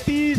30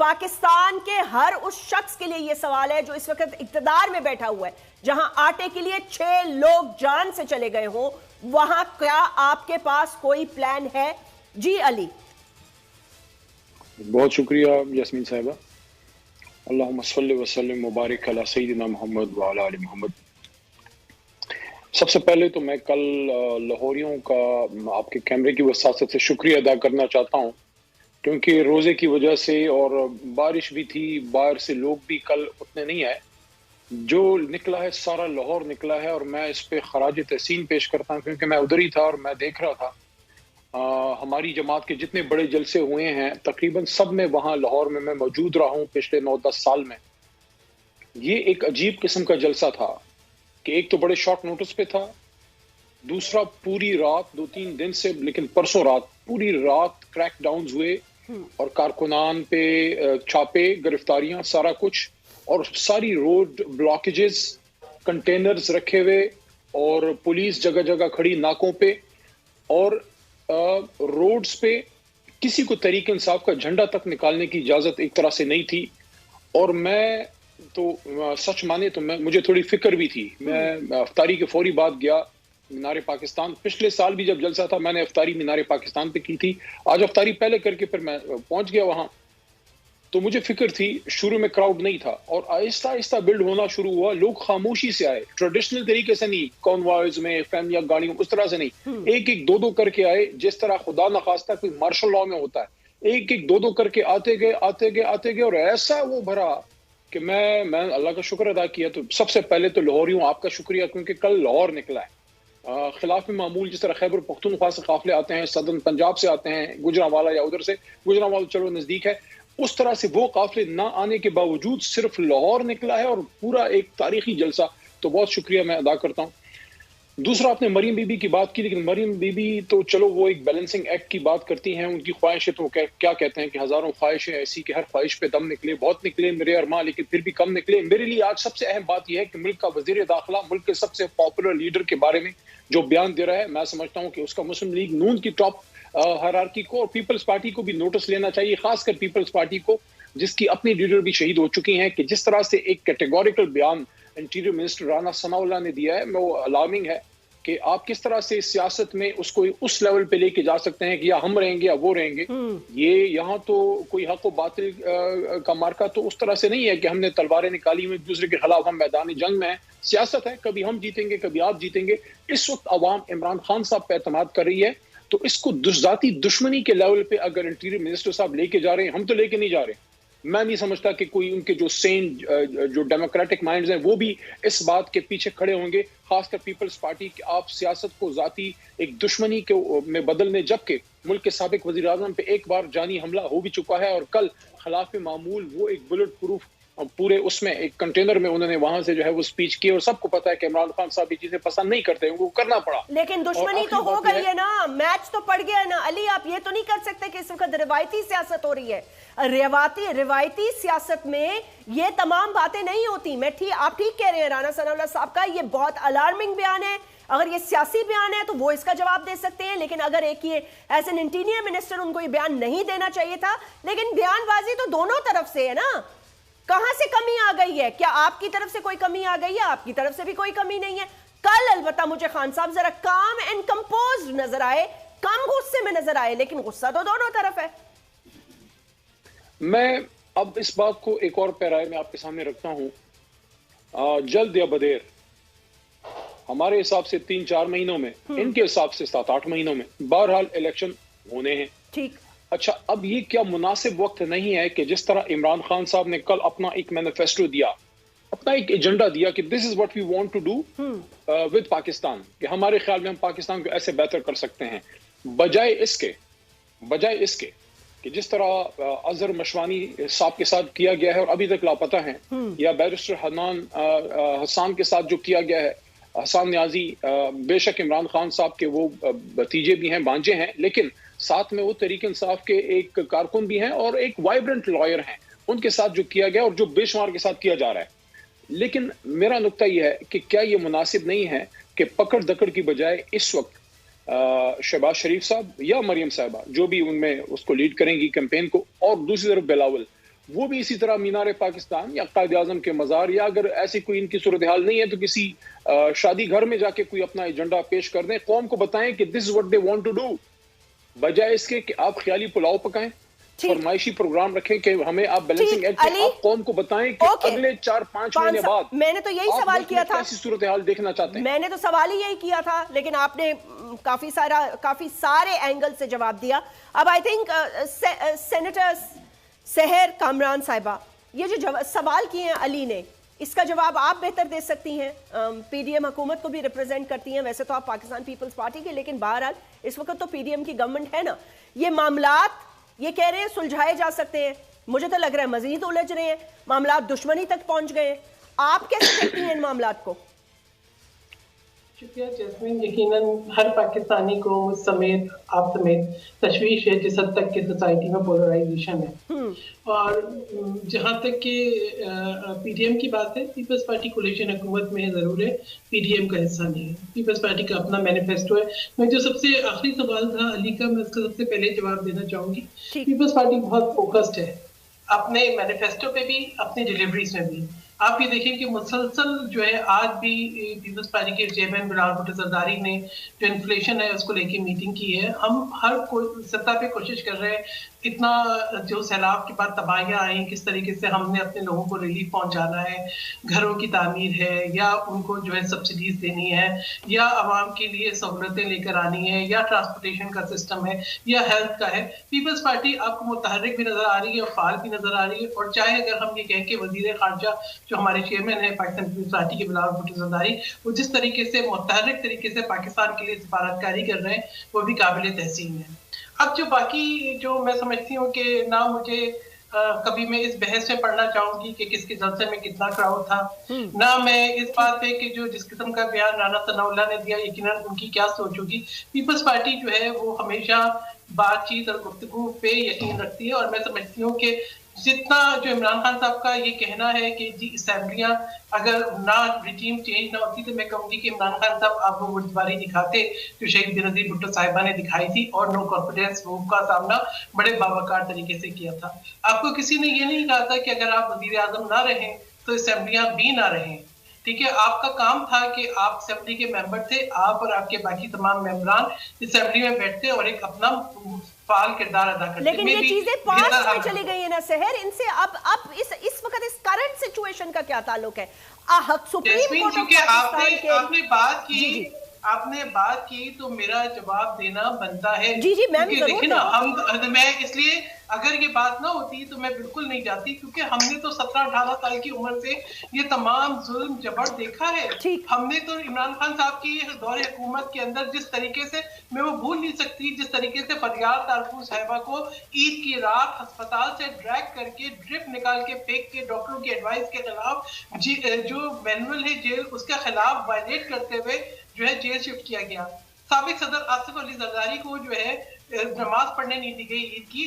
پاکستان کے ہر اس شخص کے لیے یہ سوال ہے جو اس وقت اقتدار میں بیٹھا ہوا ہے، جہاں آٹے کے لیے 6 لوگ جان سے چلے گئے ہوں، وہاں کیا آپ کے پاس کوئی پلان ہے؟ جی علی. بہت شکریہ یاسمین صاحبہ. اللہم صلی وسلم مبارک علی سیدنا محمد وعلی آل محمد. سب سے پہلے تو میں کل لاہوریوں کا آپ کے کیمرے کی وساطت سے شکریہ ادا کرنا چاہتا ہوں، کیونکہ روزے کی وجہ سے اور بارش بھی تھی، باہر سے لوگ بھی کل اتنے نہیں آئے. جو نکلا ہے سارا لاہور نکلا ہے، اور میں اس پہ خراج تحسین پیش کرتا ہوں، کیونکہ میں ادھر ہی تھا اور میں دیکھ رہا تھا ہماری جماعت کے جتنے بڑے جلسے ہوئے ہیں تقریباً سب میں وہاں لاہور میں موجود رہا ہوں پچھلے 9-10 سال میں. یہ ایک عجیب قسم کا جلسہ تھا کہ ایک تو بڑے شارٹ نوٹس پہ تھا، دوسرا پوری رات 2-3 دن سے، لیکن پرسوں رات پوری رات کریک ڈاؤنز ہوئے اور کارکنان پہ چھاپے، گرفتاریاں، سارا کچھ، اور ساری روڈ بلاکیجز، کنٹینرز رکھے ہوئے اور پولیس جگہ جگہ کھڑی ناکوں پہ، اور روڈز پہ کسی کو تحریک انصاف کا جھنڈا تک نکالنے کی اجازت ایک طرح سے نہیں تھی. اور میں تو سچ مانے تو مجھے تھوڑی فکر بھی تھی. میں افطاری کے فوری بعد گیا مینار پاکستان. پچھلے سال بھی جب جلسہ تھا میں نے افطاری مینار پاکستان پہ کی تھی، آج افطاری پہلے کر کے پھر میں پہنچ گیا وہاں. تو مجھے فکر تھی، شروع میں کراؤڈ نہیں تھا اور آہستہ آہستہ بلڈ ہونا شروع ہوا. لوگ خاموشی سے آئے، ٹریڈیشنل طریقے سے نہیں، کانوائز میں فیملیاں گاڑیوں اس طرح سے نہیں، ایک ایک دو کر کے آئے، جس طرح خدا نخواستہ کوئی مارشل لاء میں ہوتا ہے. ایک ایک دو کر کے آتے گئے اور ایسا وہ بھرا کہ میں اللہ کا شکر ادا کیا. تو سب سے پہلے تو لاہوریوں آپ کا شکریہ، کیونکہ کل لاہور نکلا ہے. خلاف معمول جس طرح خیبر پختونخوا سے قافلے آتے ہیں، سدرن پنجاب سے آتے ہیں، گجرانوالہ یا ادھر سے، گجرانوالہ چلو نزدیک ہے، اس طرح سے وہ قافلے نہ آنے کے باوجود صرف لاہور نکلا ہے اور پورا ایک تاریخی جلسہ. تو بہت شکریہ میں ادا کرتا ہوں. دوسرا آپ نے مریم بی بی کی بات کی، لیکن مریم بی بی تو چلو وہ ایک بیلنسنگ ایکٹ کی بات کرتی ہیں، ان کی خواہشیں تو کیا کہتے ہیں کہ ہزاروں خواہشیں ایسی کہ ہر خواہش پہ دم نکلے. بہت نکلے میرے ارماں، لیکن پھر بھی کم نکلے. میرے لیے آج سب سے اہم بات یہ ہے کہ ملک کا وزیر داخلہ، ملک کے سب سے پاپولر لیڈر کے بارے میں جو بیان دے رہا ہے، میں سمجھتا ہوں کہ اس کا مسلم لیگ نون کی ٹاپ ہائرارکی کو اور پیپلز پارٹی کو بھی نوٹس لینا چاہیے، خاص کر پیپلز پارٹی کو جس کی اپنی لیڈر بھی شہید ہو چکی ہیں، کہ جس طرح سے ایک کیٹیگوریکل بیان انٹیریئر منسٹر رانا ثناء اللہ نے دیا ہے، وہ الارمنگ ہے کہ آپ کس طرح سے سیاست میں اس کو اس لیول پہ لے کے جا سکتے ہیں کہ یا ہم رہیں گے یا وہ رہیں گے. یہ یہاں تو کوئی حق و باطل کا مارکا تو اس طرح سے نہیں ہے کہ ہم نے تلواریں نکالی ہوئی ایک دوسرے کے خلاف، ہم میدان جنگ میں ہیں. سیاست ہے، کبھی ہم جیتیں گے کبھی آپ جیتیں گے. اس وقت عوام عمران خان صاحب پہ اعتماد کر رہی ہے، تو اس کو ذاتی دشمنی کے لیول پہ اگر انٹیریئر منسٹر صاحب لے کے جا رہے ہیں، ہم تو لے کے نہیں جا رہے. میں نہیں سمجھتا کہ کوئی ان کے جو سین جو ڈیموکریٹک مائنڈز ہیں وہ بھی اس بات کے پیچھے کھڑے ہوں گے، خاص کر پیپلز پارٹی، کہ آپ سیاست کو ذاتی ایک دشمنی کے میں بدلنے، جبکہ ملک کے سابق وزیر اعظم پہ ایک بار جانی حملہ ہو بھی چکا ہے، اور کل خلاف معمول وہ ایک بلٹ پروف پورے اس میں ایک کنٹینر میں انہوں نے وہاں سے جو ہے وہ سپیچ کی، اور سب کو پتا ہے کہ عمران خان صاحب یہ چیزیں پسند نہیں کرتے ہیں، وہ کرنا پڑا. لیکن دشمنی تو ہو گئی ہے نا، میچ تو پڑ گیا ہے نا علی. آپ یہ تو نہیں کر سکتے کہ اس وقت روایتی سیاست ہو رہی ہے. روایتی سیاست میں یہ تمام باتیں نہیں ہوتی. آپ ٹھیک کہہ رہے ہیں، رانا ثناء اللہ صاحب کا یہ بہت الارمنگ بیان ہے. اگر یہ سیاسی بیان ہے تو وہ اس کا جواب دے سکتے ہیں، لیکن اگر ایک یہ ایز این انٹیریئر منسٹر ان کو یہ بیان نہیں دینا چاہیے تھا. لیکن بیان بازی تو دونوں طرف سے ہے نا. کہاں سے کمی آ گئی ہے؟ کیا آپ کی طرف سے کوئی کمی آ گئی ہے؟ آپ کی طرف سے بھی کوئی کمی نہیں ہے. کل البتہ مجھے خان صاحب ذرا کام اینڈ کمپوزڈ نظر آئے، کم غصے میں نظر آئے، لیکن غصہ تو دونوں طرف ہے. میں اب اس بات کو ایک اور پیرائے میں آپ کے سامنے رکھتا ہوں. جلد یا بدیر، ہمارے حساب سے 3-4 مہینوں میں، ان کے حساب سے 7-8 مہینوں میں بہرحال الیکشن ہونے ہیں. ٹھیک. اچھا، اب یہ کیا مناسب وقت نہیں ہے کہ جس طرح عمران خان صاحب نے کل اپنا ایک مینیفیسٹو دیا، اپنا ایک ایجنڈا دیا کہ this is what we want to do with Pakistan, کہ ہمارے خیال میں ہم پاکستان کو ایسے بہتر کر سکتے ہیں، بجائے اس کے کہ جس طرح اظہر مشوانی صاحب کے ساتھ کیا گیا ہے اور ابھی تک لاپتہ ہیں، یا بیرسٹر حسان کے ساتھ جو کیا گیا ہے، حسان نیازی، بے شک عمران خان صاحب کے وہ بھتیجے بھی ہیں، بانجے ہیں، لیکن ساتھ میں وہ تحریک انصاف کے ایک کارکن بھی ہیں اور ایک وائبرنٹ لائر ہیں. ان کے ساتھ جو کیا گیا اور جو بے شمار کے ساتھ کیا جا رہا ہے. لیکن میرا نقطہ یہ ہے کہ کیا یہ مناسب نہیں ہے کہ پکڑ دکڑ کی بجائے اس وقت شہباز شریف صاحب یا مریم صاحبہ جو بھی ان میں اس کو لیڈ کریں گی کیمپین کو، اور دوسری طرف بلاول، وہ بھی اسی طرح مینار پاکستان یا قائد اعظم کے مزار یا اگر ایسی کوئی ان کی صورتحال نہیں ہے تو کسی شادی گھر میں جا کے کوئی اپنا ایجنڈا پیش کر دیں, قوم کو بتائیں کہ this is what they want to do, بجائے اس کے کہ آپ خیالی پلاؤ پکائیں, فرمائشی پروگرام رکھیں کہ ہمیں آپ بیلنسنگ ایکٹ, آپ قوم کو بتائیں کہ اگلے 4-5 مہینے بعد میں نے تو یہی سوال کیا تھا, ایسی صورتحال دیکھنا چاہتے ہیں. میں نے تو سوال ہی یہی کیا تھا, لیکن آپ نے کافی سارے اینگل سے جواب دیا. اب آئی تھنک سینیٹر سحر کامران صاحبہ, یہ جو سوال کیے ہیں علی نے, اس کا جواب آپ بہتر دے سکتی ہیں, پی ڈی ایم حکومت کو بھی ریپرزینٹ کرتی ہیں, ویسے تو آپ پاکستان پیپلز پارٹی کے, لیکن بہرحال اس وقت تو پی ڈی ایم کی گورنمنٹ ہے نا. یہ معاملات یہ کہہ رہے ہیں سلجھائے جا سکتے ہیں, مجھے تو لگ رہا ہے مزید الجھ رہے ہیں, معاملات دشمنی تک پہنچ گئے ہیں. آپ کیسے دیکھتی ہیں ان معاملات کو؟ شکریہ جیسمین. یقیناً ہر پاکستانی کو سمیت آپ سمیت تشویش ہے جس حد تک کہ سوسائٹی میں پولرائزیشن ہے, اور جہاں تک کہ پی ڈی ایم کی بات ہے, پیپلز پارٹی کولیشن حکومت میں ضرور ہے, پی ڈی ایم کا حصہ نہیں ہے. پیپلز پارٹی کا اپنا مینیفیسٹو ہے. میں جو سب سے آخری سوال تھا علی کا, میں اس کا سب سے پہلے جواب دینا چاہوں گی. پیپلز پارٹی بہت فوکسڈ ہے اپنے مینیفیسٹو پہ بھی, اپنی ڈیلیوریز میں بھی. آپ یہ دیکھیں کہ مسلسل جو ہے آج بھی پیپلز پارٹی کے چیئرمین بلال بھٹو زرداری نے جو انفلیشن ہے اس کو لے کے میٹنگ کی ہے. ہم ہر سطح پہ کوشش کر رہے ہیں, اتنا جو سیلاب کے بعد تباہیاں آئیں کس طریقے سے ہم نے اپنے لوگوں کو ریلیف پہنچانا ہے, گھروں کی تعمیر ہے یا ان کو جو ہے سبسڈیز دینی ہے یا عوام کے لیے سہولتیں لے کر آنی ہے یا ٹرانسپورٹیشن کا سسٹم ہے یا ہیلتھ کا ہے. پیپلز پارٹی آپ کو متحرک بھی نظر آ رہی ہے اور فعال بھی نظر آ رہی ہے. اور چاہے اگر ہم یہ کہیں کہ وزیر خارجہ جو ہمارے چیئرمین ہیں پاکستان پیپلز پارٹی کے بلال بھٹو زرداری, وہ جس طریقے سے متحرک طریقے سے پاکستان کے لیے سفارتکاری کر رہے ہیں وہ بھی قابل تحسین ہے. اب جو باقی جو میں سمجھتی ہوں کہ نہ مجھے کبھی میں اس بحث میں پڑھنا چاہوں گی کہ کس کے جلسے میں کتنا کراؤڈ تھا, نہ میں اس بات پہ کہ جو جس قسم کا بیان رانا ثناء اللہ نے دیا یقیناً ان کی کیا سوچ ہوگی. پیپلز پارٹی جو ہے وہ ہمیشہ بات چیت اور گفتگو پہ یقین رکھتی ہے, اور میں سمجھتی ہوں کہ جتنا جو عمران خان صاحب کا یہ کہنا ہے کہ جی اسمبلیاں اگر نہ ریجیم چینج نہ ہوتی تو میں کہوں گی کہ عمران خان صاحب آپ وہ وردباری دکھاتے جو شہید بینظیر بھٹو صاحبہ نے دکھائی تھی اور نو کانفیڈنس ووٹ کا سامنا بڑے باوقار طریقے سے کیا تھا. آپ کو کسی نے یہ نہیں کہا تھا کہ اگر آپ وزیر اعظم نہ رہیں تو اسمبلیاں بھی نہ رہیں. ٹھیک ہے, آپ کا کام تھا کہ آپ اسمبلی کے ممبر تھے, آپ اور آپ کے باقی تمام ممبران اسمبلی میں بیٹھتے اور ایک اپنا فعال کردار ادا کرتے. لیکن یہ چیزیں پاس میں چلی گئی ہیں نا سحر, ان سے اب اس وقت اس کرنٹ سچویشن کا کیا تعلق ہے؟ سپریم کورٹ آپ نے بات کی, آپ نے بات کی تو میرا جواب دینا بنتا ہے. جی میم دیکھیں نا, میں اس لیے اگر یہ بات نہ ہوتی تو میں بالکل نہیں جاتی, کیونکہ ہم نے تو 17-18 سال کی عمر سے یہ تمام ظلم جبر دیکھا ہے. ہم نے تو عمران خان صاحب کی دور حکومت کے اندر جس طریقے سے, میں وہ بھول نہیں سکتی, جس طریقے سے فریاد تارفو صاحبہ کو عید کی رات ہسپتال سے ڈریگ کر کے ڈرپ نکال کے پھینک کے ڈاکٹروں کی ایڈوائس کے خلاف جو مینول ہے جیل اس کے خلاف وائلیٹ کرتے ہوئے جو ہے جیل شفٹ کیا گیا. سابق صدر آصف علی زرداری کو جو ہے نماز پڑھنے نہیں دی گئی عید کی,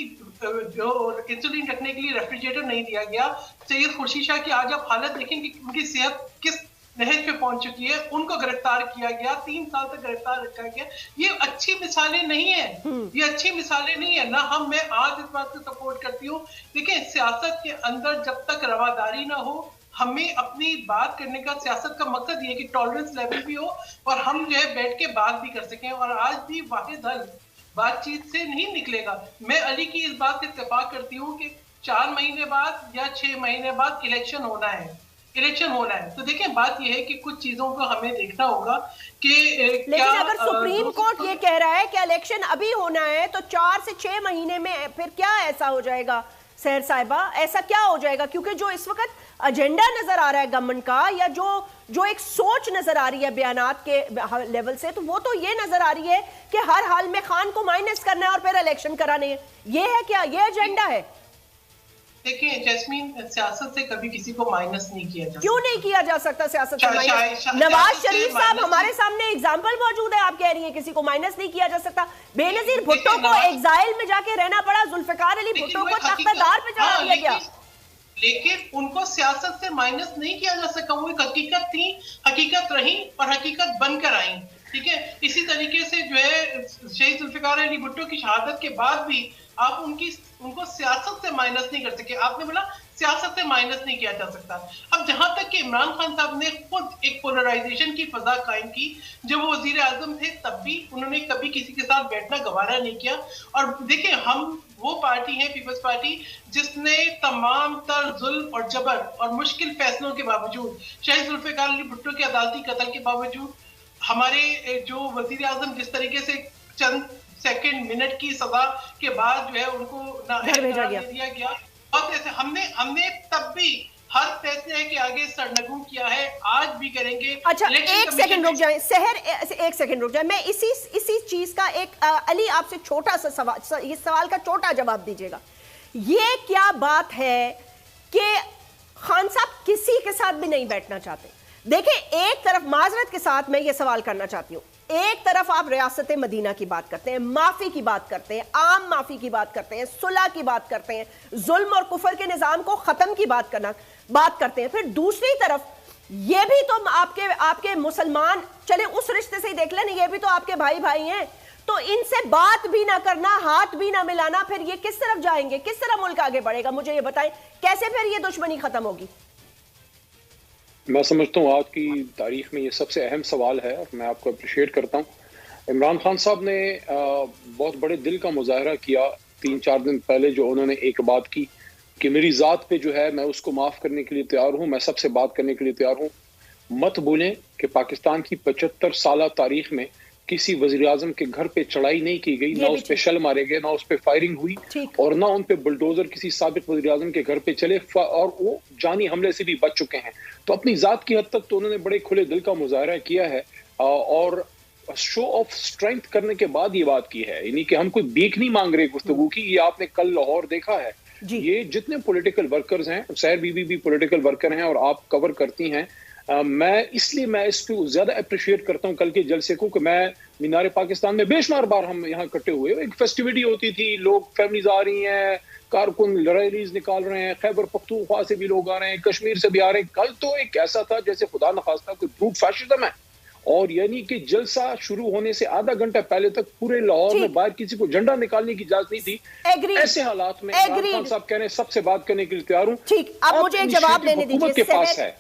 جو انسولین رکھنے کے لیے ریفریجریٹر نہیں دیا گیا. سید خورشید شاہ کی آج آپ حالت دیکھیں کہ ان کی صحت کس نہج پہ پہنچ چکی ہے, ان کو گرفتار کیا گیا, 3 سال تک گرفتار رکھا گیا. یہ اچھی مثالیں نہیں ہیں, یہ اچھی مثالیں نہیں ہیں. نہ میں آج اس بات کو سپورٹ کرتی ہوں. دیکھیں سیاست کے اندر جب تک رواداری نہ ہو, ہمیں اپنی بات کرنے کا, سیاست کا مقصد یہ ہے کہ ٹالرنس لیول بھی ہو اور ہم جو ہے بیٹھ کے بات بھی کر سکیں. اور آج بھی واحد حل بات چیت سے نہیں نکلے گا. میں علی کی اس بات سے اتفاق کرتی ہوں کہ 4 مہینے بعد یا 6 مہینے بعد الیکشن ہونا ہے. تو دیکھیں بات یہ ہے کہ کچھ چیزوں کو ہمیں دیکھنا ہوگا کہ لیکن اگر سپریم کورٹ یہ کہہ رہا ہے کہ الیکشن ابھی ہونا ہے تو 4 سے 6 مہینے میں پھر کیا ایسا ہو جائے گا سحر صاحبہ, ایسا کیا ہو جائے گا؟ کیونکہ جو اس وقت ایجنڈا نظر آ رہا ہے گورنمنٹ کا, یا جو ایک سوچ نظر آ رہی ہے بیانات کے لیول سے, تو وہ تو یہ نظر آ رہی ہے کہ ہر حال میں خان کو مائنس کرنا ہے اور پھر الیکشن کرانے ہیں. یہ ہے کیا, یہ ایجنڈا ہے؟ دیکھیں جیسمین, سیاست سے کبھی کسی کو مائنس نہیں کیا جا. کیوں نہیں کیا جا سکتا سیاست سے مائنس؟ نواز شریف صاحب ہمارے سامنے ایگزامپل موجود ہے, آپ کہہ رہی ہیں کسی کو مائنس نہیں کیا جا سکتا. بے نظیر بھٹو کو ایگزائل میں جا کے رہنا پڑا, ذوالفقار علی بھٹو کو تختہ دار پہ چڑھا دیا گیا, لیکن ان کو سیاست سے مائنس نہیں کیا جا سکا. وہ ایک حقیقت تھی, حقیقت رہی اور حقیقت بن کر آئیں. ٹھیک ہے. اسی طریقے سے جو ہے شہید ذوالفقار علی بھٹو کی شہادت کے بعد بھی آپ ان کو سیاست سے مائنس نہیں کر سکے. آپ نے بولا سیاست سے مائنس نہیں کیا جا سکتا. اب جہاں تک کہ عمران خان صاحب نے خود ایک پولرائزیشن کی فضا قائم کی، جب وہ وزیر اعظم تھے تب بھی انہوں نے کبھی کسی کے ساتھ بیٹھنا گوارا نہیں کیا. اور دیکھیں ہم وہ پارٹی ہے پیپلز پارٹی جس نے تمام تر ظلم اور جبر اور مشکل فیصلوں کے باوجود، شہید ذوالفقار علی بھٹو کے عدالتی قتل کے باوجود، ہمارے جو وزیر اعظم جس طریقے سے چند سیکنڈ منٹ کی سزا کے بعد جو ہے ان کو نااہل قرار دے دیا گیا، بہت ایسے ہم نے تب بھی ہر فیصلے کے آگے سرنگوں کیا ہے، آج بھی کریں گے. اچھا ایک سیکنڈ رک جائیں سحر، ایک سیکنڈ رک جائیں. میں اسی چیز کا ایک علی آپ سے چھوٹا سا سوال، اس سوال کا چھوٹا جواب دیجیے گا. یہ کیا بات ہے کہ خان صاحب کسی کے ساتھ بھی نہیں بیٹھنا چاہتے؟ دیکھیں ایک طرف معذرت کے ساتھ میں یہ سوال کرنا چاہتی ہوں، ایک طرف آپ ریاست مدینہ کی بات کرتے ہیں، معافی کی بات کرتے ہیں، عام معافی کی بات کرتے ہیں، صلح کی بات کرتے ہیں، ظلم اور کفر کے نظام کو ختم کی بات کرتے ہیں، پھر دوسری طرف یہ بھی تو آپ کے مسلمان، چلے اس رشتے سے ہی دیکھ لیں، یہ بھی تو آپ کے بھائی ہیں، تو ان سے بات بھی نہ کرنا، ہاتھ بھی نہ ملانا، پھر یہ کس طرف جائیں گے؟ کس طرح ملک آگے بڑھے گا؟ مجھے یہ بتائیں کیسے پھر یہ دشمنی ختم ہوگی؟ میں سمجھتا ہوں آج کی تاریخ میں یہ سب سے اہم سوال ہے اور میں آپ کو اپریشیٹ کرتا ہوں. عمران خان صاحب نے بہت بڑے دل کا مظاہرہ کیا 3-4 دن پہلے، جو انہوں نے ایک بات کی کہ میری ذات پہ جو ہے میں اس کو معاف کرنے کے لیے تیار ہوں، میں سب سے بات کرنے کے لیے تیار ہوں. مت بھولیں کہ پاکستان کی 75 سالہ تاریخ میں کسی وزیر اعظم کے گھر پہ چڑھائی نہیں کی گئی، نہ اس پہ شل مارے گئے، نہ اس پہ فائرنگ ہوئی، اور نہ ان پہ بلڈوزر کسی سابق وزیر اعظم کے گھر پہ چلے، اور وہ جانی حملے سے بھی بچ چکے ہیں. تو اپنی ذات کی حد تک تو انہوں نے بڑے کھلے دل کا مظاہرہ کیا ہے، اور شو آف اسٹرینتھ کرنے کے بعد یہ بات کی ہے، یعنی کہ ہم کوئی بیک نہیں مانگ رہے گفتگو کی. یہ آپ نے کل لاہور دیکھا ہے. یہ جتنے پولیٹیکل ورکرز ہیں، سحر بی بی بھی پولیٹیکل ورکر ہیں اور آپ کور کرتی ہیں، میں اس کو زیادہ اپریشیٹ کرتا ہوں کل کے جلسے کو، کہ میں مینار پاکستان میں بے شمار بار ہم یہاں اکٹھے ہوئے، ایک فیسٹیوٹی ہوتی تھی، لوگ فیملیز آ رہی ہیں، کارکن ریلیز نکال رہے ہیں، خیبر پختونخوا سے بھی لوگ آ رہے ہیں، کشمیر سے بھی آ رہے ہیں. کل تو ایک ایسا تھا جیسے خدا نخواستہ کوئی بروٹ فیشزم ہے، اور یعنی کہ جلسہ شروع ہونے سے آدھا گھنٹہ پہلے تک پورے لاہور میں باہر کسی کو جھنڈا نکالنے کی اجازت نہیں تھی. ایسے حالات میں عمران خان صاحب کہہ رہے ہیں سب سے بات کرنے کے لیے تیار ہوں. ٹھیک، اب مجھے ایک جواب لینے دیجیے. حکومت کے پاس ہے،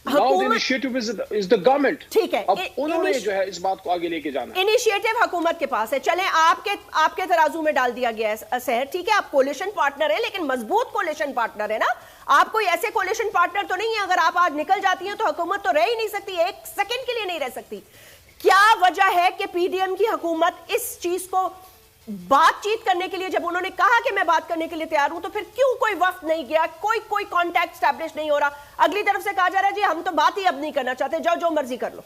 now the initiative is the government. ٹھیک ہے، اب انہوں نے جو ہے اس بات کو آگے لے کے جانا ہے. انیشیٹو حکومت کے پاس ہے. چلیں آپ کے ترازو میں ڈال دیا گیا ہے سحر، ٹھیک ہے آپ کولیشن پارٹنر ہیں، لیکن مضبوط کولیشن پارٹنر ہے نا. آپ کوئی ایسے کولیشن پارٹنر تو نہیں ہے، اگر آپ آج نکل جاتی ہیں تو حکومت تو رہ ہی نہیں سکتی، ایک سیکنڈ کے لیے نہیں رہ سکتی. کیا وجہ ہے کہ پی ڈی ایم کی حکومت اس چیز کو بات چیت کرنے کے لیے، جب انہوں نے کہا کہ میں بات کرنے کے لیے تیار ہوں، تو پھر کیوں کوئی وفد نہیں گیا، کوئی کانٹیکٹ اسٹیبلش نہیں ہو رہا؟ اگلی طرف سے کہا جا رہا ہے جی ہم تو بات ہی اب نہیں کرنا چاہتے، جاؤ جو مرضی کر لو.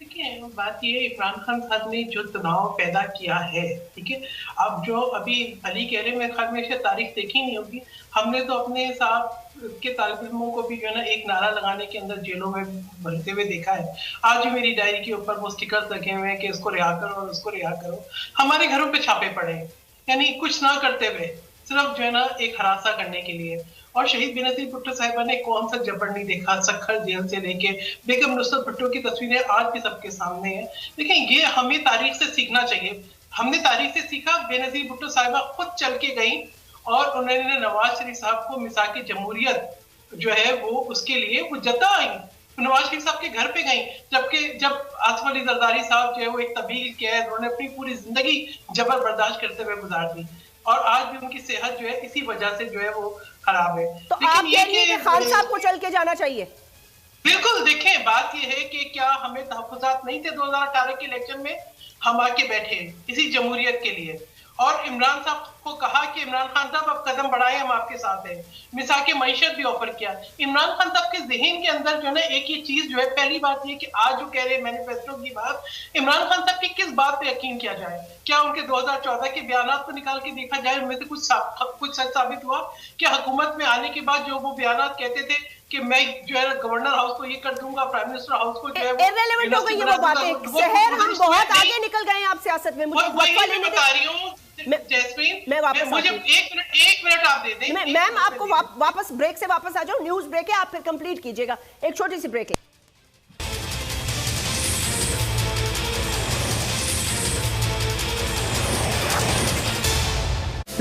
دیکھیں بات یہ عمران خان صاحب نے جو تناؤ پیدا کیا ہے، ٹھیک ہے، اب جو ابھی علی کہہ رہے میرے خیال میں اسے تاریخ دیکھی نہیں ہوگی، ہم نے تو اپنے صاحب کے طالب علموں کو بھی جو ہے نا ایک نعرہ لگانے کے اندر جیلوں میں بھرتے ہوئے دیکھا ہے. آج میری ڈائری کے اوپر وہ سٹیکرز لگے ہوئے ہیں کہ اس کو رہا کرو اور اس کو رہا کرو. ہمارے گھروں پہ چھاپے پڑے ہیں، یعنی کچھ نہ کرتے ہوئے صرف جو ہے نا ایک ہراساں کرنے کے لیے. اور شہید بینظیر بھٹو صاحبہ نے کون سا جبر نہیں دیکھا، سکھر جیل سے لے کے بیگم نصرت بھٹو کی تصویریں آج بھی سب کے سامنے ہیں. دیکھیں یہ ہمیں تاریخ سے سیکھنا چاہیے. ہم نے تاریخ سے سیکھا، بینظیر بھٹو صاحبہ خود چل کے گئیں اور انہوں نے نواز شریف صاحب کو میثاق جمہوریت جو ہے وہ اس کے لیے وہ جدہ آئیں، نواز شریف صاحب کے گھر پہ گئیں، جبکہ جب آصف علی زرداری صاحب جو ہے وہ ایک طبیل قید، انہوں نے اپنی پوری زندگی جبر برداشت کرتے ہوئے گزار دی، اور آج بھی ان کی صحت جو ہے اسی وجہ سے جو ہے وہ خراب ہے. تو آپ کہہ رہی ہیں کہ خان صاحب کو چل کے جانا چاہیے؟ بالکل. دیکھیں بات یہ ہے کہ کیا ہمیں تحفظات نہیں تھے 2018 کے الیکشن میں؟ ہم آ کے بیٹھے اسی جمہوریت کے لیے، اور عمران صاحب کو کہا کہ عمران خان صاحب آپ قدم بڑھائیں، ہم آپ کے ساتھ ہیں. میثاق معیشت بھی آفر کیا. عمران خان صاحب کے ذہن کے اندر جو ہے نا ایک یہ چیز جو ہے، پہلی بات یہ کہ آج جو کہہ رہے ہیں مینیفیسٹو کی بات، عمران خان صاحب کی کس بات پہ یقین کیا جائے؟ کیا ان کے 2014 کے بیانات کو نکال کے دیکھا جائے، ان میں سے کچھ سچ ثابت ہوا؟ کہ حکومت میں آنے کے بعد جو وہ بیانات کہتے تھے کہ میں جو ہے گورنر ہاؤس کو یہ کر دوں گا، پرائم منسٹر ہاؤس کو جو ہے ایرریلیونٹ ہو گئی ہیں وہ باتیں. سحر ہم بہت آگے نکل گئے ہیں آپ سیاست میں، مجھے وقفہ لینے دیں. میں واپس مجھے ایک منٹ آپ دے دیں. میم آپ کو واپس بریک سے واپس آ جاؤ، نیوز بریک ہے، آپ پھر کمپلیٹ کیجئے گا. ایک چھوٹی سی بریک ہے.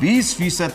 20%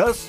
10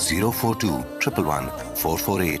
04211 448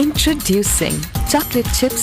Introducing chocolate chips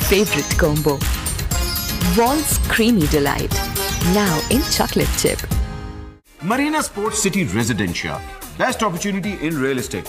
favorite combo, Walls Creamy Delight, now in chocolate chip. Marina Sports City Residencia, best opportunity in real estate,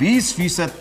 20%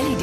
LED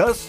10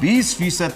20%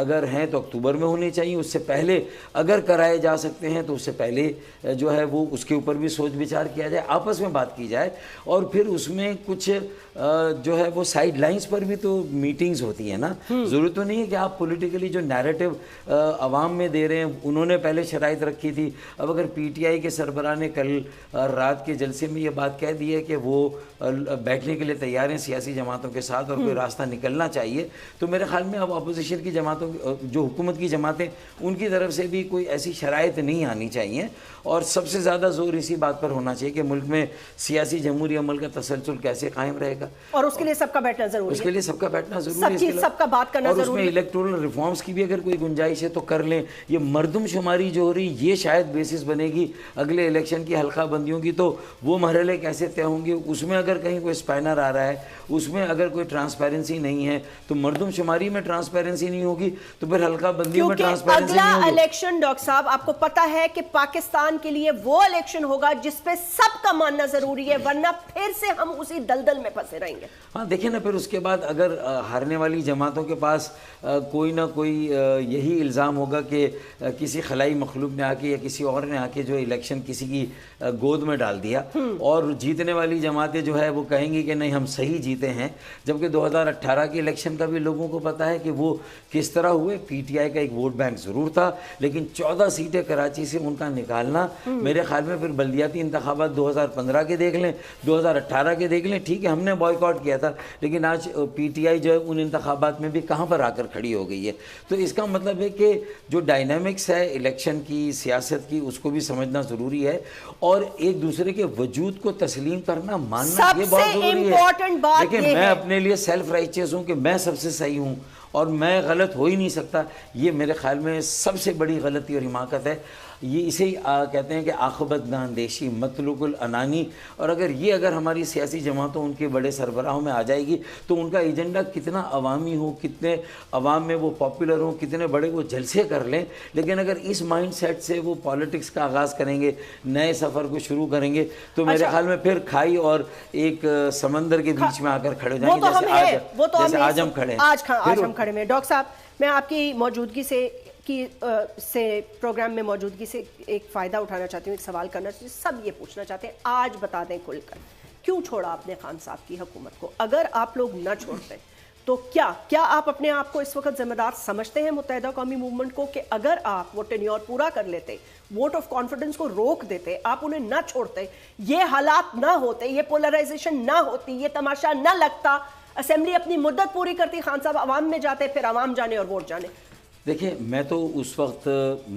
اگر ہیں تو اکتوبر میں ہونے چاہیے، اس سے پہلے اگر کرائے جا سکتے ہیں تو اس سے پہلے جو ہے وہ اس کے اوپر بھی سوچ بچار کیا جائے، آپس میں بات کی جائے، اور پھر اس میں کچھ جو ہے وہ سائیڈ لائنز پر بھی تو میٹنگز ہوتی ہیں نا. ضرورت تو نہیں ہے کہ آپ پولیٹیکلی جو نیریٹو عوام میں دے رہے ہیں، انہوں نے پہلے شرائط رکھی تھی. اب اگر پی ٹی آئی کے سربراہ نے کل رات کے جلسے میں یہ بات کہہ دی ہے کہ وہ بیٹھنے کے لیے تیار ہیں سیاسی جماعتوں کے ساتھ اور کوئی راستہ نکلنا چاہیے، تو میرے خیال میں اب اپوزیشن کی جماعتوں جو حکومت کی جماعتیں ان کی طرف سے بھی کوئی ایسی شرائط نہیں آنی چاہیے. اور سب سے زیادہ زور اسی بات پر ہونا چاہیے کہ ملک میں سیاسی جمہوری عمل کا تسلسل کیسے قائم رہے گا، اور اس کے لیے سب کا بیٹھنا ضروری ہے. اس کے لیے سب کا بیٹھنا ضروری ہے، سب کا بات کرنا ضروری ہے، اور اس میں الیکٹورل ریفارمز کی بھی اگر کوئی گنجائش ہے تو کر لیں. یہ مردم شماری جو ہو رہی یہ شاید بیسس بنے گی اگلے الیکشن کی حلقہ بندیوں کی، تو وہ مرحلے کیسے طے ہوں گے، اس میں اگر کہیں کوئی اسپینر آ رہا ہے، اس میں اگر کوئی ٹرانسپیرنسی نہیں ہے، تو مردم شماری میں ٹرانسپیرنسی نہیں ہوگی تو پھر حلقہ بندیوں میں ٹرانسپیرنسی نہیں ہوگی. اگلا الیکشن ڈاکٹر صاحب آپ کو پتا ہے کہ پاکستان کے لیے وہ الیکشن ہوگا جس پہ سب کا ماننا ضروری ہے، ورنہ پھر سے ہم اسی دلدل میں پھنسے رہیں گے. ہاں دیکھیں نا، پھر اس کے بعد اگر ہارنے والی جماعتوں کے پاس کوئی نہ کوئی یہی الزام ہوگا کہ کسی خلائی مخلوق نے آ کے یا کسی اور نے آ کے جو الیکشن کسی کی گود میں ڈال دیا، اور جیتنے والی جماعتیں جو ہے وہ کہیں گی کہ نہیں ہم صحیح جیتے ہیں، جبکہ 2018 کے الیکشن کا بھی لوگوں کو پتا ہے کہ وہ کس طرح ہوئے. پی ٹی آئی کا ایک ووٹ بینک ضرور تھا، لیکن 14 سیٹیں کراچی سے ان کا نکالنا میرے خیال میں، پھر بلدیاتی انتخابات 2015 کے دیکھ لیں، 2018 کے دیکھ لیں، ٹھیک ہے ہم نے بائیکاٹ کیا تھا، لیکن آج پی ٹی آئی جو ہے ان انتخابات میں بھی کہاں پر آ کر کھڑی ہو گئی ہے. تو اس کا مطلب ہے کہ جو ڈائنامکس ہے الیکشن کی، سیاست کی، اس کو بھی سمجھنا ضروری ہے، اور ایک دوسرے کے وجود کو تسلیم کرنا، ماننا، یہ بہت ضروری ہے. دیکھیں میں اپنے لیے سیلف رائچیس ہوں کہ میں سب سے صحیح ہوں اور میں غلط ہو ہی نہیں سکتا، یہ میرے خیال میں سب سے بڑی غلطی اور حماقت ہے. یہ اسے کہتے ہیں کہ عاقبت نہ اندیشی، مطلوب الانانی. اور اگر ہماری سیاسی جماعتوں ان کے بڑے سربراہوں میں آ جائے گی تو ان کا ایجنڈا کتنا عوامی ہو، کتنے عوام میں وہ پاپولر ہوں، کتنے بڑے وہ جلسے کر لیں، لیکن اگر اس مائنڈ سیٹ سے وہ پالیٹکس کا آغاز کریں گے، نئے سفر کو شروع کریں گے، تو میرے خیال میں پھر کھائی اور ایک سمندر کے بیچ میں آ کر کھڑے ہو جائیں گے، جیسے آج ہم کھڑے ہیں. آج ہم کھڑے ہیں. ڈاکٹر صاحب میں آپ کی موجودگی سے پروگرام میں موجودگی سے ایک فائدہ اٹھانا چاہتی ہوں، ایک سوال کرنا چاہتی ہوں. سب یہ پوچھنا چاہتے ہیں، آج بتا دیں کھل کر کیوں چھوڑا آپ نے خان صاحب کی حکومت کو؟ اگر آپ لوگ نہ چھوڑتے تو کیا آپ اپنے آپ کو اس وقت ذمہ دار سمجھتے ہیں متحدہ قومی موومنٹ کو کہ اگر آپ وہ ٹینیور پورا کر لیتے، ووٹ آف کانفیڈنس کو روک دیتے، آپ انہیں نہ چھوڑتے، یہ حالات نہ ہوتے، یہ پولرائزیشن نہ ہوتی، یہ تماشا نہ لگتا، اسمبلی اپنی مدت پوری کرتی، خان صاحب عوام میں جاتے، پھر عوام جانے اور ووٹ جانے؟ دیکھیں میں تو اس وقت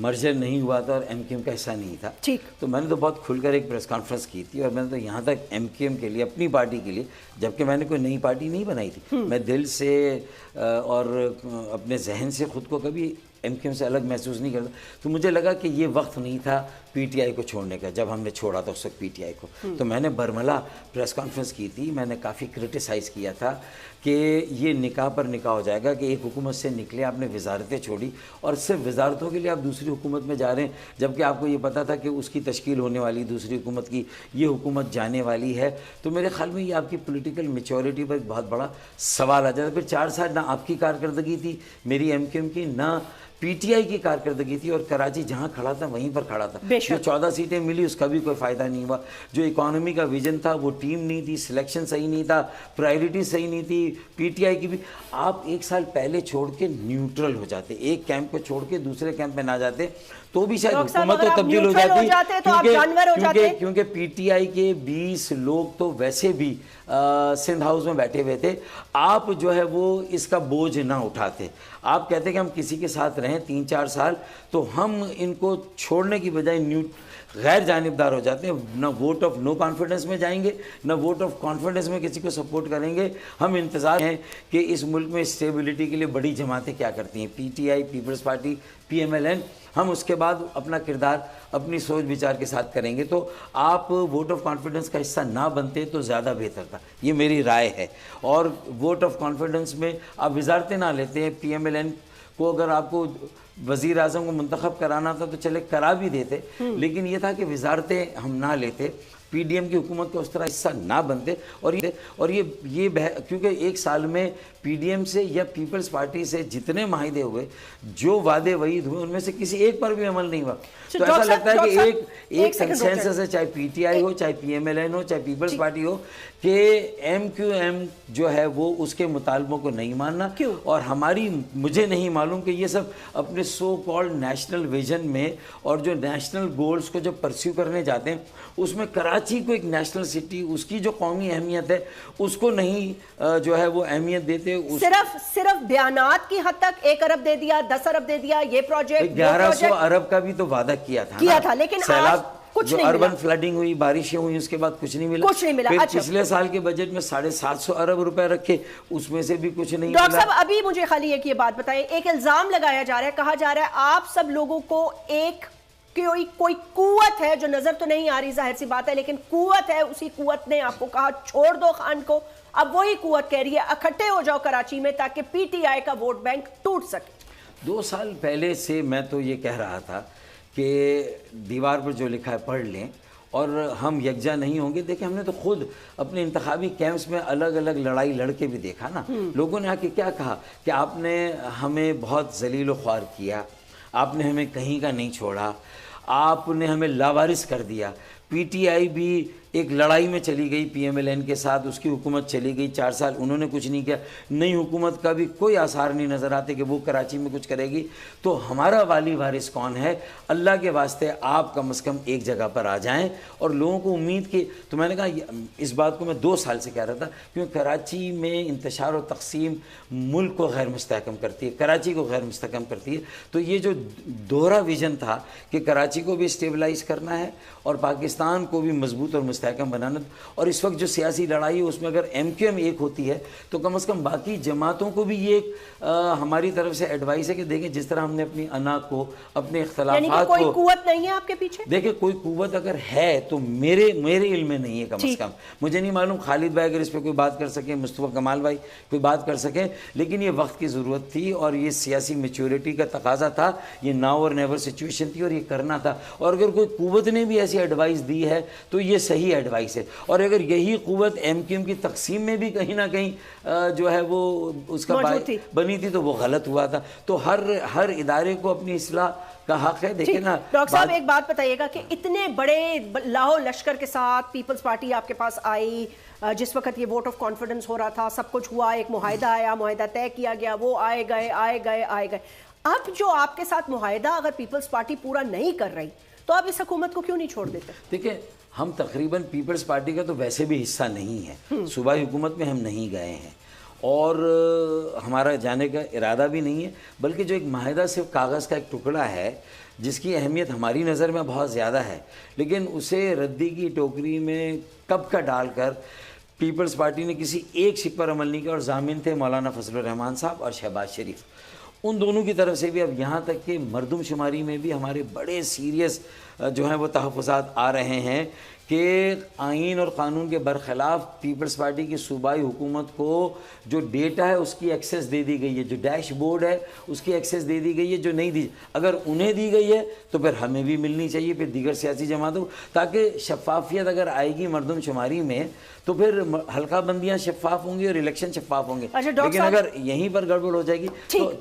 مرجر نہیں ہوا تھا اور ایم کیو ایم کا حصہ نہیں تھا، تو میں نے تو بہت کھل کر ایک پریس کانفرنس کی تھی، اور میں نے تو یہاں تک ایم کیو ایم کے لیے، اپنی پارٹی کے لیے، جبکہ میں نے کوئی نئی پارٹی نہیں بنائی تھی، میں دل سے اور اپنے ذہن سے خود کو کبھی ایم کیو ایم سے الگ محسوس نہیں کرتا. تو مجھے لگا کہ یہ وقت نہیں تھا پی ٹی آئی کو چھوڑنے کا. جب ہم نے چھوڑا تھا اس وقت پی ٹی آئی کو، تو میں نے برملا پریس کانفرنس کی تھی، میں نے کافی کرٹیسائز کیا تھا کہ یہ نکاح پر نکاح ہو جائے گا کہ ایک حکومت سے نکلے، آپ نے وزارتیں چھوڑی اور صرف وزارتوں کے لیے آپ دوسری حکومت میں جا رہے ہیں، جبکہ آپ کو یہ پتا تھا کہ اس کی تشکیل ہونے والی دوسری حکومت کی، یہ حکومت جانے والی ہے. تو میرے خیال میں یہ آپ کی پولیٹیکل میچورٹی پر ایک بہت بڑا سوال آ جاتا ہے. پھر 4 سال نہ آپ کی کارکردگی تھی میری ایم کیو ایم کی، نہ پی ٹی آئی کی کارکردگی تھی، اور کراچی جہاں کھڑا تھا وہیں پر کھڑا تھا. جو 14 سیٹیں ملی اس کا بھی کوئی فائدہ نہیں ہوا. جو اکانومی کا ویژن تھا وہ ٹیم نہیں تھی، سلیکشن صحیح نہیں تھا، پرائیورٹی صحیح نہیں تھی. پی ٹی آئی کی بھی آپ 1 سال پہلے چھوڑ کے نیوٹرل ہو جاتے، ایک کیمپ کو چھوڑ کے دوسرے کیمپ میں نہ جاتے تو بھی شاید حکومت تو تبدیل ہو جاتی، کیونکہ پی ٹی آئی کے 20 لوگ تو ویسے بھی سندھ ہاؤس میں بیٹھے ہوئے تھے. آپ جو ہے وہ اس کا بوجھ نہ اٹھاتے. آپ کہتے کہ ہم کسی کے ساتھ رہیں 3-4 سال تو ہم ان کو چھوڑنے کی بجائے غیر جانبدار ہو جاتے ہیں. نہ ووٹ آف نو کانفیڈنس میں جائیں گے، نہ ووٹ آف کانفیڈنس میں کسی کو سپورٹ کریں گے. ہم انتظار ہیں کہ اس ملک میں اسٹیبلٹی کے لیے بڑی جماعتیں کیا کرتی ہیں، P T I, peoples party, P M L N. ہم اس کے بعد اپنا کردار اپنی سوچ بچار کے ساتھ کریں گے. تو آپ ووٹ آف کانفیڈنس کا حصہ نہ بنتے تو زیادہ بہتر تھا، یہ میری رائے ہے. اور ووٹ آف کانفیڈنس میں آپ وزارتیں نہ لیتے ہیں. پی ایم ایل این کو اگر آپ کو وزیر اعظم کو منتخب کرانا تھا تو چلے کرا بھی دیتے، لیکن یہ تھا کہ وزارتیں ہم نہ لیتے پی ڈی ایم کی حکومت کا اس طرح حصہ نہ بنتے اور یہ کیونکہ ایک سال میں پی ڈی ایم سے یا پیپلز پارٹی سے جتنے معاہدے ہوئے جو وعدے وعید ہوئے ان میں سے کسی ایک پر بھی عمل نہیں ہوا. تو ایسا لگتا ہے کہ ایک کنسنسس ہے, چاہے پی ٹی آئی ہو, چاہے پی ایم ایل این ہو, چاہے پیپلز پارٹی ہو, کہ ایم کیو ایم جو ہے وہ اس کے مطالبوں کو نہیں ماننا. اور مجھے نہیں معلوم کہ یہ سب اپنے سو کالڈ نیشنل ویژن میں اور جو نیشنل گولز کو جو پرسیو کرنے جاتے ہیں اس میں کراچی کو ایک نیشنل سٹی, اس کی جو قومی اہمیت ہے اس کو نہیں جو ہے وہ اہمیت دیتے. صرف بیانات کی حد تک 1 ارب دے دیا, 10 ارب دے دیا, یہ پروجیکٹ 1100 ارب کا بھی تو وعدہ کیا تھا لیکن سیلاب کچھ جو نہیں اربن فلڈنگ ہوئی, بارشیں ہوئی, اس کے بعد کچھ نہیں ملا. پھر پچھلے سال کے بجٹ میں 750 ارب روپے رکھے, اس میں سے بھی کچھ نہیں ملا. ڈاکٹر صاحب ابھی مجھے خالی ایک یہ بات بتائیں, ایک الزام لگایا جا رہا ہے, کہا جا رہا ہے آپ سب لوگوں کو کوئی قوت ہے جو نظر تو نہیں آ رہی, ظاہر سی بات ہے, لیکن قوت ہے, اسی قوت نے آپ کو کہا چھوڑ دو خان کو. اب وہی قوت کہہ رہی ہے اکٹھے ہو جاؤ کراچی میں تاکہ پی ٹی آئی کا ووٹ بینک ٹوٹ سکے. 2 سال پہلے سے میں تو یہ کہہ رہا تھا کہ دیوار پر جو لکھا ہے پڑھ لیں اور ہم یکجا نہیں ہوں گے. دیکھیں ہم نے تو خود اپنے انتخابی کیمپس میں الگ الگ لڑائی لڑ کے بھی دیکھا نا. لوگوں نے آ کے کیا کہا کہ آپ نے ہمیں بہت ذلیل و خوار کیا, آپ نے ہمیں کہیں کا نہیں چھوڑا, آپ نے ہمیں لاوارث کر دیا. پی ٹی آئی بھی ایک لڑائی میں چلی گئی پی ایم ایل این کے ساتھ, اس کی حکومت چلی گئی 4 سال, انہوں نے کچھ نہیں کیا. نئی حکومت کا بھی کوئی آثار نہیں نظر آتے کہ وہ کراچی میں کچھ کرے گی. تو ہمارا والی وارث کون ہے؟ اللہ کے واسطے آپ کم از کم ایک جگہ پر آ جائیں. اور لوگوں کو امید کی, تو میں نے کہا اس بات کو میں 2 سال سے کہہ رہا تھا, کیونکہ کراچی میں انتشار و تقسیم ملک کو غیر مستحکم کرتی ہے, کراچی کو غیر مستحکم کرتی ہے. تو یہ جو دوہرا ویژن تھا کہ کراچی کو بھی اسٹیبلائز کرنا ہے اور پاکستان کو بھی مضبوط اور مستحکم بنانا, اور اس وقت جو سیاسی لڑائی ہے اس میں اگر ایم کیو ایم ایک ہوتی ہے تو کم از کم باقی جماعتوں کو بھی یہ ایک ہماری طرف سے ایڈوائس ہے کہ دیکھیں جس طرح ہم نے اپنی انا کو, اپنے اختلافات کو, کوئی قوت نہیں ہے آپ کے پیچھے. دیکھیں کوئی قوت اگر ہے تو میرے علم میں نہیں ہے, کم از کم مجھے نہیں معلوم. خالد بھائی اگر اس پہ کوئی بات کر سکیں, مصطفیٰ کمال بھائی کوئی بات کر سکیں, لیکن یہ وقت کی ضرورت تھی اور یہ سیاسی میچورٹی کا تقاضا تھا. یہ ناؤ اور نیور سچویشن تھی اور یہ کرنا تھا. اور اگر کوئی قوت نے بھی ایسی ایڈوائس دی ہے تو یہ صحیح ایڈوائس ہے. اور اگر یہی قوت ایم کیو ایم کی تقسیم میں بھی کہیں نہ کہیں جو ہے وہ اس کا بنی تھی تو وہ غلط ہوا تھا. تو ہر ادارے کو اپنی اصلاح کا حق ہے. دیکھیں نا ڈاکٹر صاحب ایک بات بتائیے گا کہ اتنے بڑے لاہو لشکر کے ساتھ پیپلز پارٹی آپ کے پاس آئی, جس وقت یہ ووٹ آف کانفیڈنس ہو رہا تھا, سب کچھ ہوا, ایک معاہدہ آیا, معاہدہ طے کیا گیا, وہ آئے گئے. اب جو آپ کے ساتھ معاہدہ اگر پیپلز پارٹی پورا نہیں کر رہی تو آپ اس حکومت کو کیوں نہیں چھوڑ دیتے؟ دیکھیں ہم تقریباً پیپلز پارٹی کا تو ویسے بھی حصہ نہیں ہے, صوبائی حکومت میں ہم نہیں گئے ہیں اور ہمارا جانے کا ارادہ بھی نہیں ہے. بلکہ جو ایک معاہدہ صرف کاغذ کا ایک ٹکڑا ہے جس کی اہمیت ہماری نظر میں بہت زیادہ ہے, لیکن اسے ردی کی ٹوکری میں کب کا ڈال کر پیپلز پارٹی نے کسی ایک شک پر عمل نہیں کیا. اور ضامن تھے مولانا فضل الرحمان صاحب اور شہباز شریف. ان دونوں کی طرف سے بھی اب یہاں تک کہ مردم شماری میں بھی ہمارے بڑے سیریس جو ہیں وہ تحفظات آ رہے ہیں کہ آئین اور قانون کے برخلاف پیپلز پارٹی کی صوبائی حکومت کو جو ڈیٹا ہے اس کی ایکسیس دے دی گئی ہے, جو ڈیش بورڈ ہے اس کی ایکسیس دے دی گئی ہے, جو نہیں دی. اگر انہیں دی گئی ہے تو پھر ہمیں بھی ملنی چاہیے, پھر دیگر سیاسی جماعتوں, تاکہ شفافیت اگر آئے گی مردم شماری میں تو پھر حلقہ بندیاں شفاف ہوں گی اور الیکشن شفاف ہوں گے. لیکن اگر یہیں پر گڑبڑ ہو جائے گی تو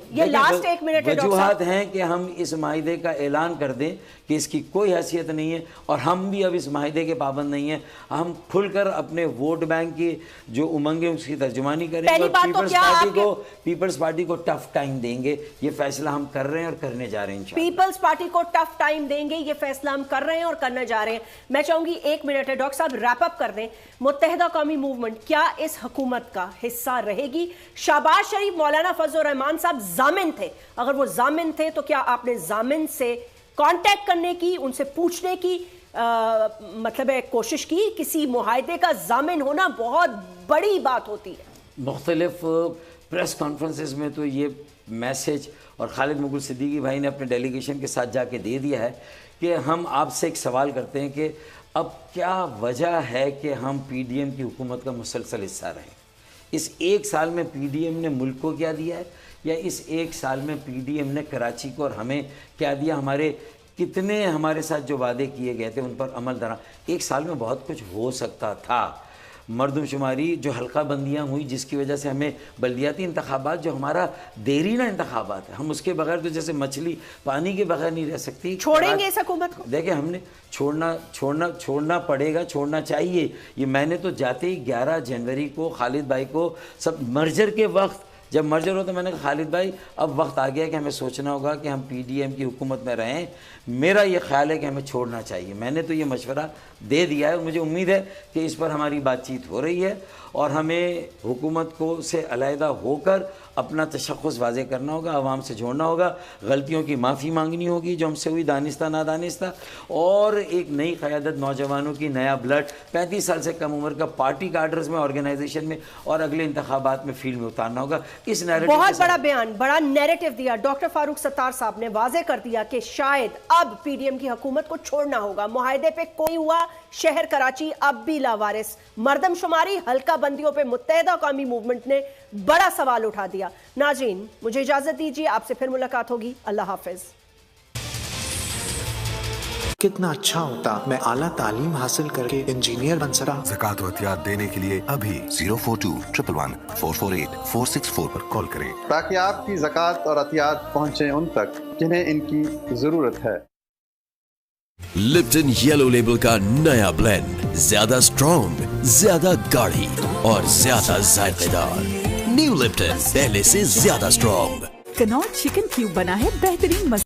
وجوہات ہیں کہ ہم اس معاہدے کا اعلان کر دیں کہ اس کی کوئی حیثیت نہیں ہے اور ہم بھی اب اس معاہدے کے پابند نہیں ہیں. ہم کھل کر اپنے ووٹ بینک کی جو امنگ ہے اس کی ترجمانی کریں گے اور پیپلز پارٹی کو ٹف ٹائم دیں گے. یہ فیصلہ ہم کر رہے ہیں اور کرنے جا رہے ہیں انشاءاللہ. پیپلز پارٹی کو ٹف ٹائم دیں گے, یہ فیصلہ ہم کر رہے ہیں اور کرنے جا رہے ہیں. میں چاہوں گی 1 منٹ ہے ڈاکٹر صاحب, ریپ اپ کر دیں. متحدہ قومی موومنٹ کیا اس حکومت کا حصہ رہے گی؟ شہباز شریف, مولانا فضل الرحمان صاحب ضامن تھے, اگر وہ ضامن تھے تو کیا آپ نے ضامن سے کانٹیکٹ کرنے کی, ان سے پوچھنے کی مطلب ہے کوشش کی؟ کسی معاہدے کا ضامن ہونا بہت بڑی بات ہوتی ہے. مختلف پریس کانفرنسز میں تو یہ میسج اور خالد مغل صدیقی بھائی نے اپنے ڈیلیگیشن کے ساتھ جا کے دے دیا ہے کہ ہم آپ سے ایک سوال کرتے ہیں کہ اب کیا وجہ ہے کہ ہم پی ڈی ایم کی حکومت کا مسلسل حصہ رہیں؟ اس 1 سال میں پی ڈی ایم نے ملک کو کیا دیا ہے یا اس 1 سال میں پی ڈی ایم نے کراچی کو اور ہمیں کیا دیا؟ ہمارے کتنے ہمارے ساتھ جو وعدے کیے گئے تھے ان پر عمل درآمد. ایک سال میں بہت کچھ ہو سکتا تھا. مردم شماری جو حلقہ بندیاں ہوئی جس کی وجہ سے ہمیں بلدیاتی انتخابات جو ہمارا دیرینہ انتخابات ہے, ہم اس کے بغیر تو جیسے مچھلی پانی کے بغیر نہیں رہ سکتی. چھوڑیں گے اس حکومت کو؟ دیکھیں ہم نے چھوڑنا پڑے گا, چھوڑنا چاہیے. یہ میں نے تو جاتے ہی 11 جنوری کو خالد بھائی کو سب مرجر کے وقت جب مرجر ہو تو میں نے کہا خالد بھائی اب وقت آ گیا کہ ہمیں سوچنا ہوگا کہ ہم پی ڈی ایم کی حکومت میں رہیں. میرا یہ خیال ہے کہ ہمیں چھوڑنا چاہیے. میں نے تو یہ مشورہ دے دیا ہے. مجھے امید ہے کہ اس پر ہماری بات چیت ہو رہی ہے اور ہمیں حکومت کو سے علیحدہ ہو کر اپنا تشخص واضح کرنا ہوگا, عوام سے جوڑنا ہوگا, غلطیوں کی معافی مانگنی ہوگی جو ہم سے ہوئی دانستہ نادانستہ, اور ایک نئی قیادت, نوجوانوں کی, نیا بلڈ, 35 سال سے کم عمر کا پارٹی کارڈرز میں, آرگنائزیشن میں اور اگلے انتخابات میں فیلڈ میں اتارنا ہوگا. اس نیریٹو بہت بڑا بیان, بڑا نیریٹو دیا ڈاکٹر فاروق ستار صاحب نے. واضح کر دیا کہ شاید اب پی ڈی ایم کی حکومت کو چھوڑنا ہوگا. معاہدے پہ کوئی ہوا, شہر کراچی اب بھی لاوارث. مردم شماری, حلقہ بندیوں پہ متحدہ قومی موومنٹ نے بڑا سوال اٹھا دیا. ناظرین مجھے اجازت دیجیے, آپ سے پھر ملاقات ہوگی. اللہ حافظ. کتنا اچھا ہوتا میں اعلیٰ تعلیم حاصل کر کے انجینئر بن سکا. زکوٰۃ و عطیات دینے کے لیے ابھی 042-111-448-464 پر کال کریں تاکہ آپ کی زکوٰۃ اور عطیات پہنچیں ان تک جنہیں ان کی ضرورت ہے. لپٹن یلو لیبل کا نیا بلینڈ, زیادہ سٹرونگ, زیادہ گاڑھی اور زیادہ ذائقے دار. نیو لپٹن, پہلے سے زیادہ سٹرونگ. کناٹ چکن کیوب بنا ہے بہترین